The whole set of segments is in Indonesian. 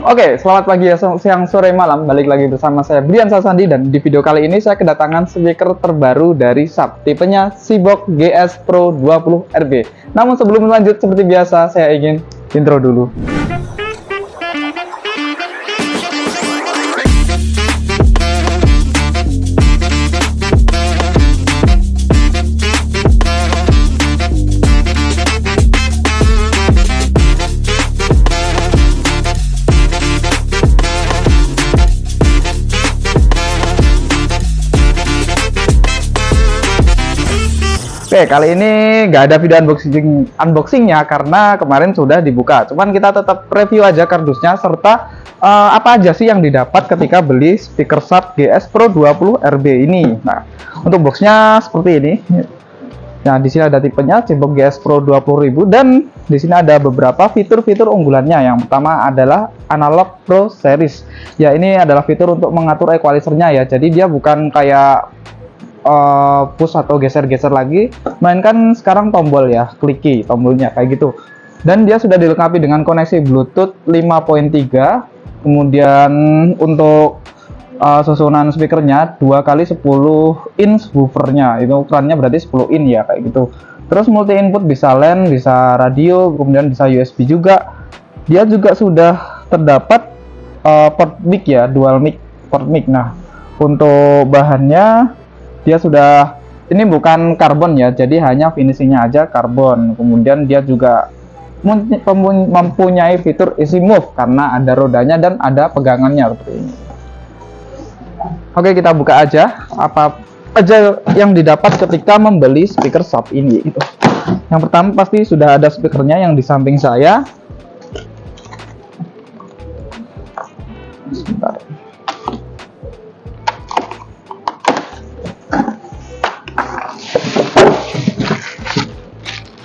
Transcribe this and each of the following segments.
Oke, selamat pagi ya, siang, sore, malam. Balik lagi bersama saya Brian Sasandi, dan di video kali ini saya kedatangan speaker terbaru dari Sharp, tipenya Seabox GS Pro 20 RB. Namun sebelum lanjut, seperti biasa saya ingin intro dulu. Oke, kali ini nggak ada video unboxingnya karena kemarin sudah dibuka. Cuman kita tetap review aja kardusnya serta apa aja sih yang didapat ketika beli speaker Sharp GS Pro 20 RB ini. Nah, untuk boxnya seperti ini. Nah, di sini ada tipenya Seabox GS Pro 20.000 dan di sini ada beberapa fitur-fitur unggulannya. Yang pertama adalah Analog Pro Series. Ya, ini adalah fitur untuk mengatur equalizernya ya. Jadi dia bukan kayak push atau geser-geser lagi, mainkan sekarang tombol ya, kliki tombolnya kayak gitu. Dan dia sudah dilengkapi dengan koneksi Bluetooth 5.3. Kemudian untuk susunan speakernya 2x10 inch woofernya, itu ukurannya berarti 10 in ya kayak gitu. Terus multi input, bisa LAN, bisa radio, kemudian bisa USB juga. Dia juga sudah terdapat port mic ya, dual mic port mic. Nah, untuk bahannya dia sudah, ini bukan karbon ya, jadi hanya finishingnya aja karbon. Kemudian dia juga mempunyai fitur easy move karena ada rodanya dan ada pegangannya seperti ini. Oke, kita buka aja apa aja yang didapat ketika membeli speaker Sharp ini gitu. Yang pertama pasti sudah ada speakernya yang di samping saya. Sebentar.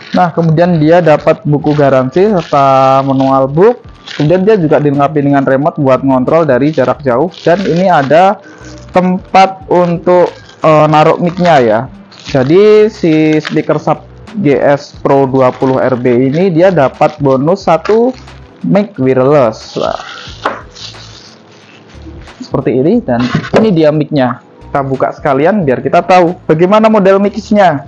Nah, kemudian dia dapat buku garansi serta manual book. Kemudian dia juga dilengkapi dengan remote buat ngontrol dari jarak jauh. Dan ini ada tempat untuk naruh mic-nya ya. Jadi si speaker Sharp GS Pro 20 RB ini dia dapat bonus satu mic wireless. Nah, seperti ini, dan ini dia mic-nya. Kita buka sekalian biar kita tahu bagaimana model mic-nya.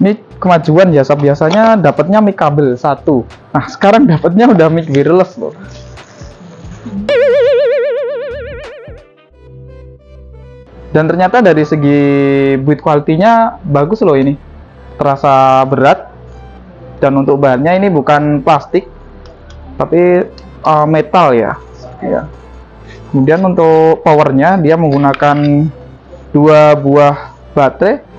Mic kemajuan ya, biasanya dapatnya mic kabel satu. Nah, sekarang dapatnya udah mic wireless loh. Dan ternyata dari segi build quality-nya bagus loh ini. Terasa berat. Dan untuk bahannya ini bukan plastik, tapi metal ya. Kemudian untuk powernya dia menggunakan dua buah baterai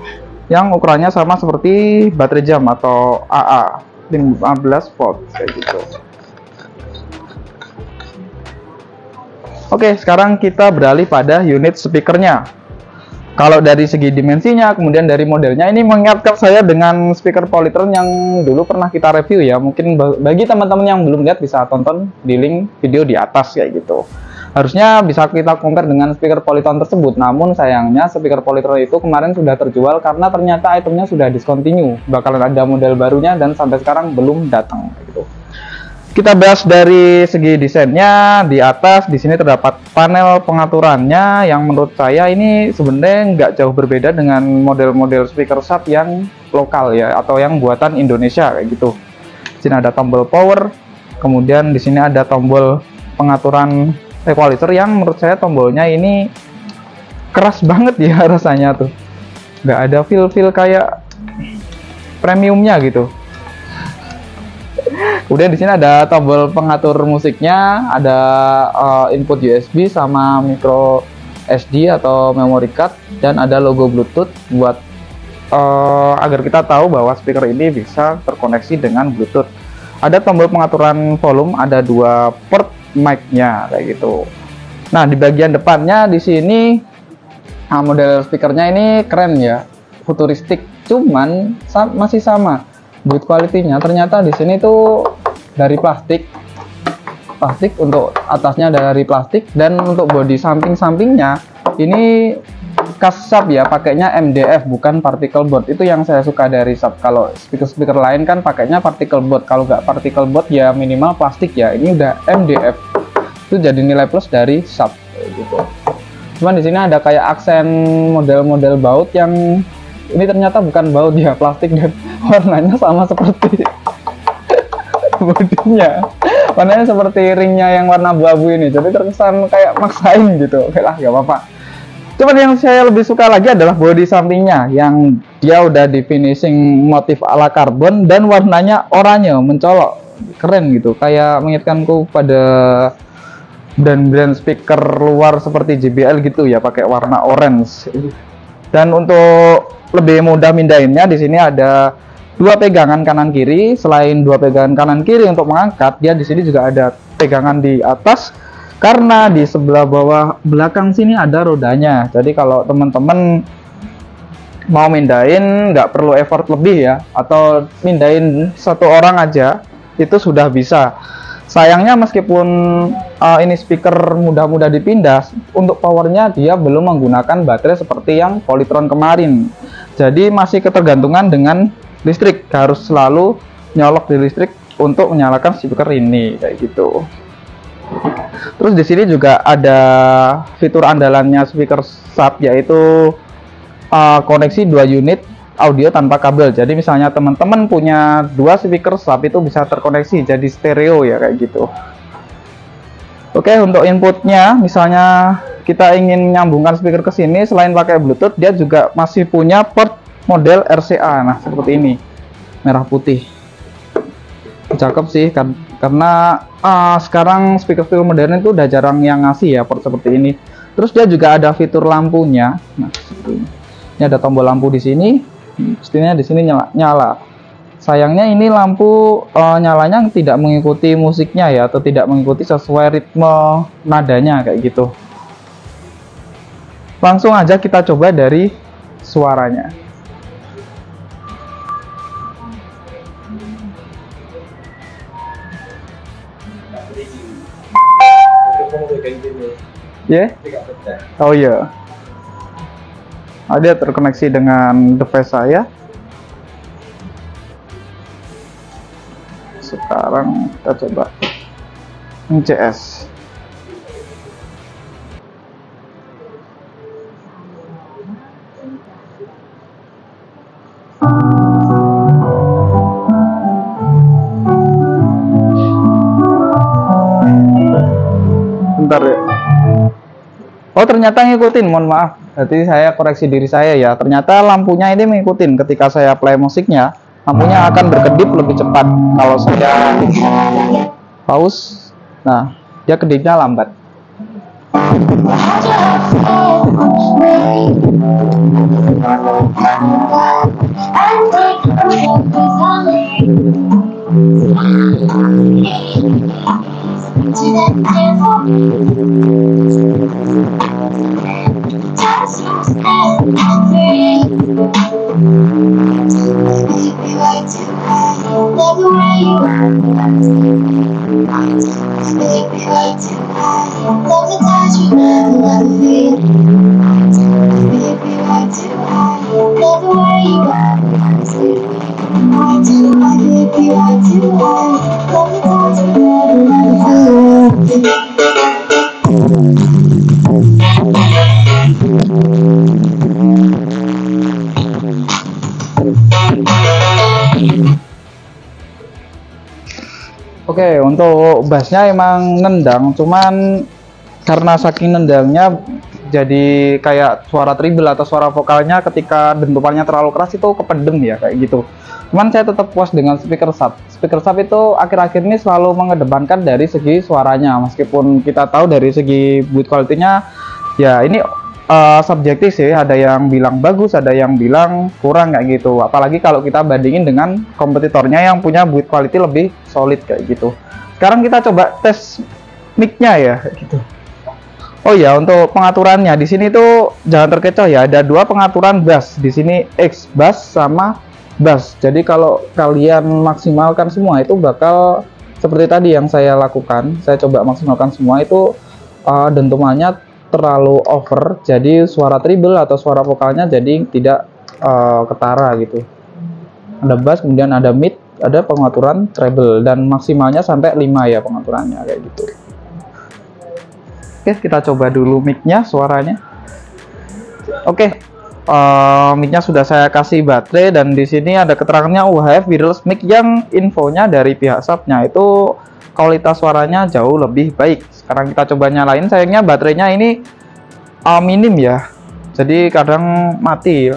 yang ukurannya sama seperti baterai jam atau AA 15 volt kayak gitu. Oke, sekarang kita beralih pada unit speakernya. Kalau dari segi dimensinya, kemudian dari modelnya, ini mengingatkan saya dengan speaker Polytron yang dulu pernah kita review ya. Mungkin bagi teman-teman yang belum lihat bisa tonton di link video di atas kayak gitu. Harusnya bisa kita compare dengan speaker Polytron tersebut. Namun sayangnya speaker Polytron itu kemarin sudah terjual karena ternyata itemnya sudah discontinue. Bakalan ada model barunya dan sampai sekarang belum datang gitu. Kita bahas dari segi desainnya. Di atas di sini terdapat panel pengaturannya yang menurut saya ini sebenarnya nggak jauh berbeda dengan model-model speaker Sharp yang lokal ya, atau yang buatan Indonesia kayak gitu. Di sini ada tombol power, kemudian di sini ada tombol pengaturan equalizer yang menurut saya tombolnya ini keras banget ya rasanya tuh. Nggak ada feel kayak premiumnya gitu. Kemudian di sini ada tombol pengatur musiknya, ada input USB sama micro SD atau memory card, dan ada logo Bluetooth buat agar kita tahu bahwa speaker ini bisa terkoneksi dengan Bluetooth. Ada tombol pengaturan volume, ada dua port mic-nya kayak gitu. Nah, di bagian depannya di sini model speakernya ini keren ya, futuristik, cuman masih sama. Build quality-nya ternyata di sini tuh dari plastik untuk atasnya dari plastik, dan untuk bodi samping-sampingnya ini khas sub ya, pakainya MDF bukan particle board. Itu yang saya suka dari sub. Kalau speaker lain kan pakainya particle board. Kalau nggak particle board ya minimal plastik ya. Ini udah MDF. Itu jadi nilai plus dari sub gitu. Cuman di sini ada kayak aksen model-model baut yang ini ternyata bukan baut ya, plastik, dan warnanya sama seperti bodinya. Warnanya seperti ringnya yang warna abu-abu ini. Jadi terkesan kayak maksain gitu. Oke lah, nggak apa-apa. Cuman yang saya lebih suka lagi adalah bodi sampingnya yang dia udah di finishing motif ala karbon dan warnanya oranye mencolok, keren gitu, kayak mengingatkanku pada brand-brand speaker luar seperti JBL gitu ya, pakai warna orange. Dan untuk lebih mudah mindahinnya, di sini ada dua pegangan kanan kiri. Selain dua pegangan kanan kiri untuk mengangkat, dia di sini juga ada pegangan di atas. Karena di sebelah bawah belakang sini ada rodanya. Jadi kalau teman-teman mau mindahin nggak perlu effort lebih ya, atau mindahin satu orang aja itu sudah bisa. Sayangnya meskipun ini speaker mudah-mudah dipindah, untuk powernya dia belum menggunakan baterai seperti yang Polytron kemarin. Jadi masih ketergantungan dengan listrik, harus selalu nyolok di listrik untuk menyalakan speaker ini kayak gitu. Terus di sini juga ada fitur andalannya speaker sub, yaitu koneksi 2 unit audio tanpa kabel. Jadi misalnya teman-teman punya 2 speaker sub itu bisa terkoneksi jadi stereo ya kayak gitu. Oke, untuk inputnya misalnya kita ingin menyambungkan speaker ke sini, selain pakai Bluetooth dia juga masih punya port model RCA. Nah, seperti ini. Merah putih. Cakep sih kan, karena sekarang speaker-speaker modern itu udah jarang yang ngasih ya port seperti ini. Terus dia juga ada fitur lampunya. Nah, seperti ini. Ini ada tombol lampu di sini. Pastinya di sini nyala. Sayangnya ini lampu nyalanya tidak mengikuti musiknya ya, atau tidak mengikuti sesuai ritme nadanya kayak gitu. Langsung aja kita coba dari suaranya. Ya? Yeah? Oh iya. Dia terkoneksi dengan device saya. Sekarang kita coba CS. Bentar ya. Oh, ternyata ngikutin, mohon maaf. Berarti saya koreksi diri saya ya. Ternyata lampunya ini mengikutin. Ketika saya play musiknya, lampunya akan berkedip lebih cepat. Kalau saya pause, nah dia kedipnya lambat. Oke, untuk bassnya emang nendang, cuman karena saking nendangnya jadi kayak suara treble atau suara vokalnya ketika dentumannya terlalu keras itu kependem ya kayak gitu. Cuman saya tetap puas dengan speaker sub. Speaker sub itu akhir-akhir ini selalu mengedepankan dari segi suaranya, meskipun kita tahu dari segi build quality-nya ya ini subjektif sih, ada yang bilang bagus, ada yang bilang kurang kayak gitu. Apalagi kalau kita bandingin dengan kompetitornya yang punya build quality lebih solid kayak gitu. Sekarang kita coba tes mic-nya ya gitu. Oh ya, untuk pengaturannya di sini tuh jangan terkecoh ya, ada 2 pengaturan bass. Di sini X bass sama bass. Jadi kalau kalian maksimalkan semua itu bakal seperti tadi yang saya lakukan. Saya coba maksimalkan semua itu dentumannya terlalu over, jadi suara treble atau suara vokalnya jadi tidak ketara gitu. Ada bass, kemudian ada mid, ada pengaturan treble, dan maksimalnya sampai 5 ya pengaturannya kayak gitu. Oke, kita coba dulu mic-nya, suaranya. Oke, mic-nya sudah saya kasih baterai, dan di sini ada keterangannya UHF wireless mic yang infonya dari pihak shop-nya itu kualitas suaranya jauh lebih baik. Sekarang kita coba nyalain, sayangnya baterainya ini minim ya, jadi kadang mati.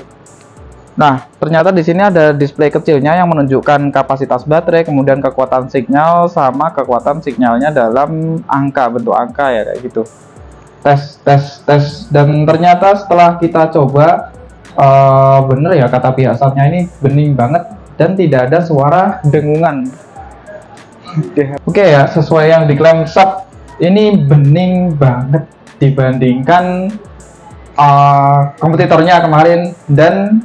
Nah, ternyata di sini ada display kecilnya yang menunjukkan kapasitas baterai, kemudian kekuatan sinyal sama kekuatan sinyalnya dalam angka, bentuk angka ya kayak gitu. Tes, dan ternyata setelah kita coba bener ya kata pihak shopnya, ini bening banget dan tidak ada suara dengungan. Oke ya, sesuai yang diklaim shop, ini bening banget dibandingkan kompetitornya kemarin dan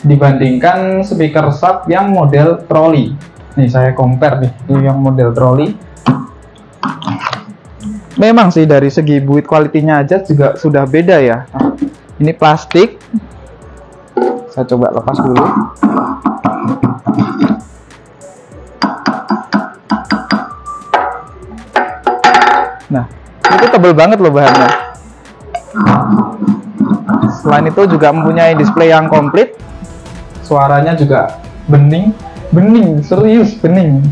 dibandingkan speaker shop yang model trolley. Nih saya compare nih, ini yang model trolley. Memang sih dari segi build quality-nya aja juga sudah beda ya. Nah, ini plastik. Saya coba lepas dulu. Nah, itu tebal banget loh bahannya. Selain itu juga mempunyai display yang komplit. Suaranya juga bening, serius bening.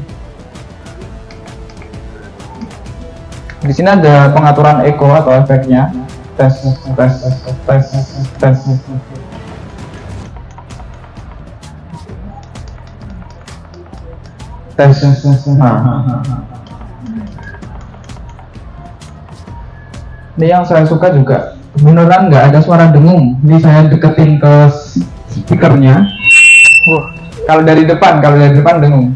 Di sini ada pengaturan echo atau efeknya. Tes. Ini yang saya suka juga, beneran nggak ada suara dengung. Ini saya deketin ke speakernya. Kalau dari depan dengung.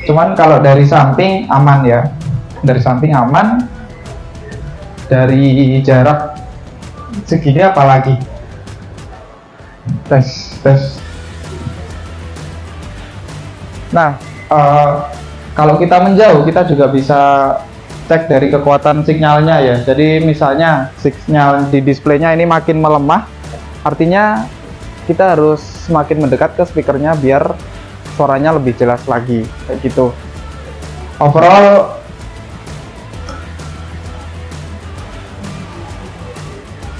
Cuman kalau dari samping aman ya. Dari samping aman. Dari jarak segini apalagi. Tes. Nah, kalau kita menjauh, kita juga bisa cek dari kekuatan sinyalnya ya. Jadi misalnya sinyal di displaynya ini makin melemah, artinya kita harus semakin mendekat ke speakernya biar suaranya lebih jelas lagi kayak gitu. Overall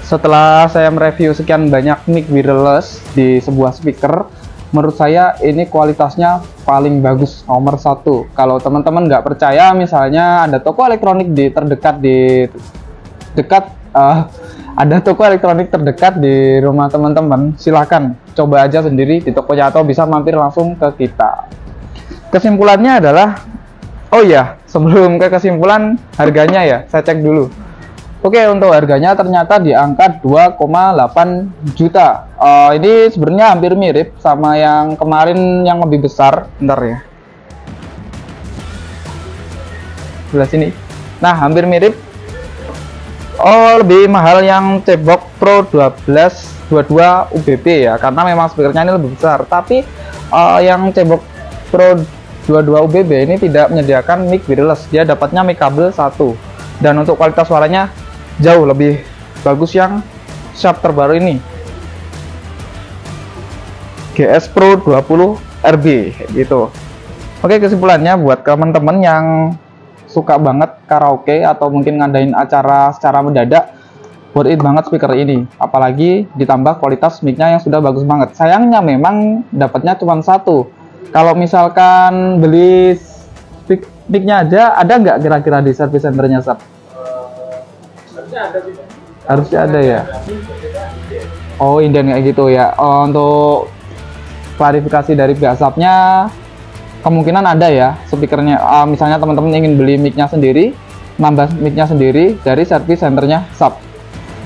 setelah saya mereview sekian banyak mic wireless di sebuah speaker, menurut saya ini kualitasnya paling bagus, nomor 1. Kalau teman-teman nggak percaya, misalnya ada toko elektronik ada toko elektronik terdekat di rumah teman-teman, silahkan coba aja sendiri di tokonya atau bisa mampir langsung ke kita. Kesimpulannya adalah, oh ya, sebelum ke kesimpulan, harganya ya, saya cek dulu. Oke, untuk harganya ternyata di angka 2,8 juta. Ini sebenarnya hampir mirip sama yang kemarin yang lebih besar. Bentar ya. Sebelah sini. Nah, hampir mirip. Oh, lebih mahal yang C-Box Pro 1222 UBB ya, karena memang speakernya ini lebih besar. Tapi yang C-Box Pro 22 UBB ini tidak menyediakan mic wireless. Dia dapatnya mic kabel 1. Dan untuk kualitas suaranya jauh lebih bagus yang Sharp terbaru ini, GS Pro 20 RB gitu. Oke, kesimpulannya buat teman-teman yang suka banget karaoke atau mungkin ngadain acara secara mendadak, worth it banget speaker ini, apalagi ditambah kualitas mic-nya yang sudah bagus banget. Sayangnya memang dapatnya cuma 1. Kalau misalkan beli mic-nya aja, ada nggak kira-kira di service centernya Sharp? Harusnya ada ya. Oh, inden kayak gitu ya. Untuk klarifikasi dari pihak Sharp-nya, kemungkinan ada ya speakernya. Misalnya teman-teman ingin beli mic-nya sendiri, nambah mic-nya sendiri dari service centernya Sharp.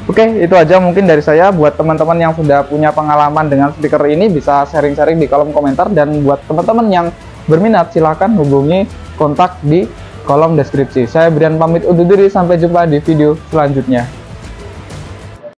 Oke, itu aja mungkin dari saya. Buat teman-teman yang sudah punya pengalaman dengan speaker ini, bisa sharing-sharing di kolom komentar. Dan buat teman-teman yang berminat, silahkan hubungi kontak di kolom deskripsi. Saya Brian pamit undur diri, sampai jumpa di video selanjutnya.